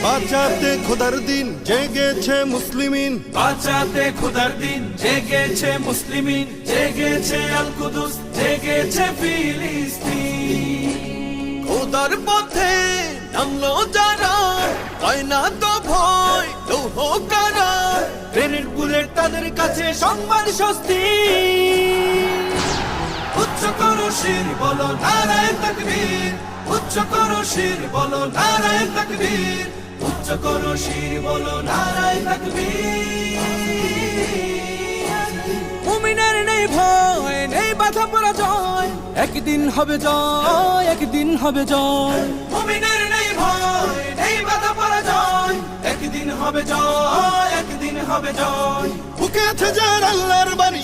বাঁচাতে খোদার দিন জেগেছে মুসলিমিন, বাঁচাতে খোদার দিন জেগেছে মুসলিমিন, জেগেছে আল কুদুস, জেগেছে ফিলিস্তিন। খোদার পথে নামলো যারা, হয় না তো ভয় লৌহ কারা, ট্রেনের বুলেট তাদের কাছে সম্মান স্বস্তি। উচ্চ করো শির বলো নারায়ে তাকবীর, উচ্চ করো শির বলো নারায়ে তাকবীর, উচ্চ করো শির বলো নারায়ে তাকবীর। মুমিনের নেই ভয়, নেই বাধা পরাজয়, একদিন হবে জয়, একদিন হবে জয়। মুমিনের নেই ভয়, নেই বাধা পরাজয়, একদিন হবে জয়, একদিন হবে জয়। বুকে আছে যার আল্লাহর বাণী